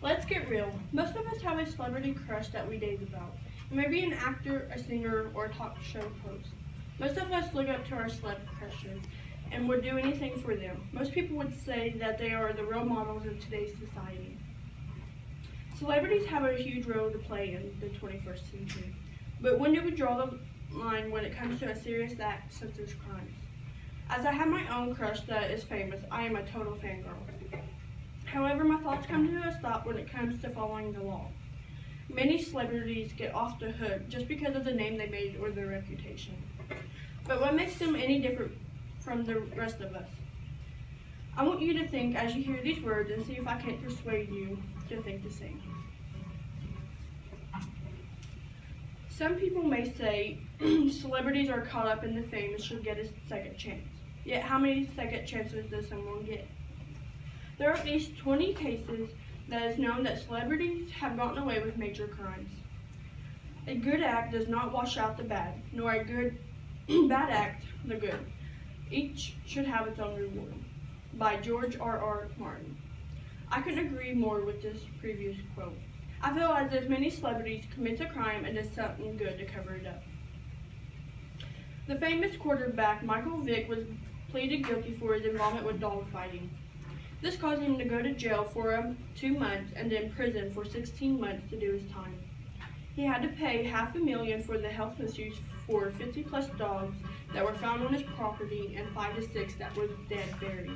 Let's get real. Most of us have a celebrity crush that we date about. It may be an actor, a singer, or a talk show host. Most of us look up to our celeb crushes and would do anything for them. Most people would say that they are the role models of today's society. Celebrities have a huge role to play in the 21st century. But when do we draw the line when it comes to a serious act such as crimes? As I have my own crush that is famous, I am a total fangirl. However, my thoughts come to a stop when it comes to following the law. Many celebrities get off the hook just because of the name they made or their reputation. But what makes them any different from the rest of us? I want you to think as you hear these words and see if I can't persuade you to think the same. Some people may say celebrities are caught up in the fame and should get a second chance. Yet how many second chances does someone get? There are at least 20 cases that is known that celebrities have gotten away with major crimes. A good act does not wash out the bad, nor a bad act the good. Each should have its own reward. By George R.R. Martin. I couldn't agree more with this previous quote. I feel as if many celebrities commit a crime and does something good to cover it up. The famous quarterback Michael Vick was pleaded guilty for his involvement with dogfighting. This caused him to go to jail for 2 months and then prison for 16 months to do his time. He had to pay $500,000 for the health issues for 50-plus dogs that were found on his property and 5 to 6 that were dead buried.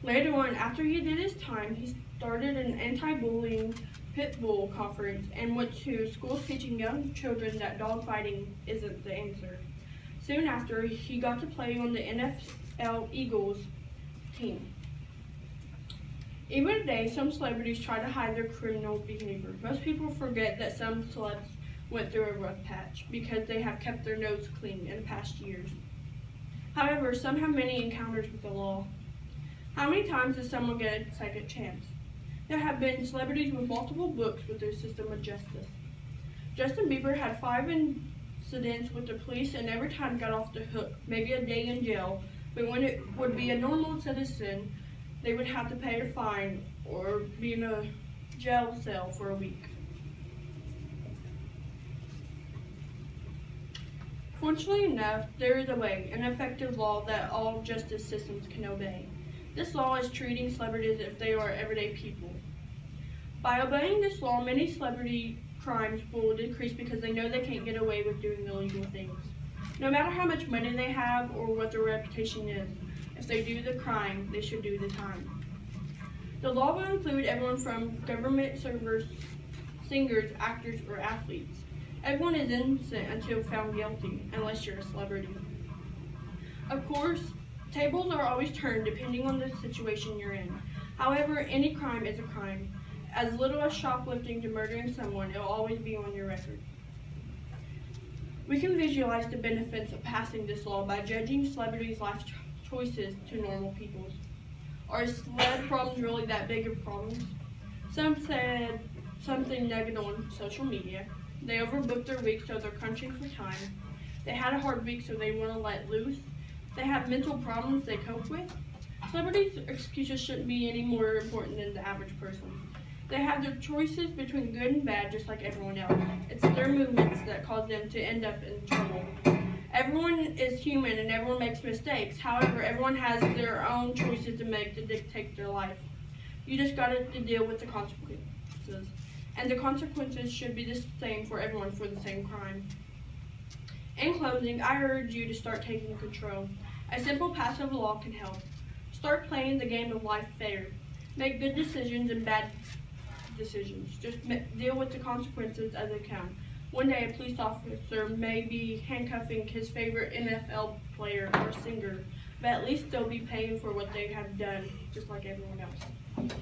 Later on, after he did his time, he started an anti-bullying pit bull conference and went to schools teaching young children that dogfighting isn't the answer. Soon after, he got to play on the NFL Eagles team. Even today, some celebrities try to hide their criminal behavior. Most people forget that some celebs went through a rough patch because they have kept their nose clean in the past years. However, some have many encounters with the law. How many times does someone get a second chance? There have been celebrities with multiple books with their system of justice. Justin Bieber had 5 incidents with the police and every time got off the hook, maybe a day in jail, but when it would be a normal citizen, they would have to pay a fine or be in a jail cell for a week. Fortunately enough, there is a way, an effective law that all justice systems can obey. This law is treating celebrities as if they are everyday people. By obeying this law, many celebrity crimes will decrease because they know they can't get away with doing illegal things. No matter how much money they have or what their reputation is, if they do the crime, they should do the time. The law will include everyone from government servers, singers, actors, or athletes. Everyone is innocent until found guilty, unless you're a celebrity. Of course, tables are always turned depending on the situation you're in. However, any crime is a crime. As little as shoplifting to murdering someone, it will always be on your record. We can visualize the benefits of passing this law by judging celebrities' life choices to normal people's. Are celeb problems really that big of problems? Some said something negative on social media. They overbooked their week, so they're crunching for time. They had a hard week, so they want to let loose. They have mental problems they cope with. Celebrities' excuses shouldn't be any more important than the average person. They have their choices between good and bad just like everyone else. It's their movements that cause them to end up in trouble. Everyone is human and everyone makes mistakes. However, everyone has their own choices to make to dictate their life. You just got to deal with the consequences. And the consequences should be the same for everyone for the same crime. In closing, I urge you to start taking control. A simple passive law can help. Start playing the game of life fair. Make good decisions and bad decisions. Just deal with the consequences as they come. One day a police officer may be handcuffing his favorite NFL player or singer, but at least they'll be paying for what they have done, just like everyone else.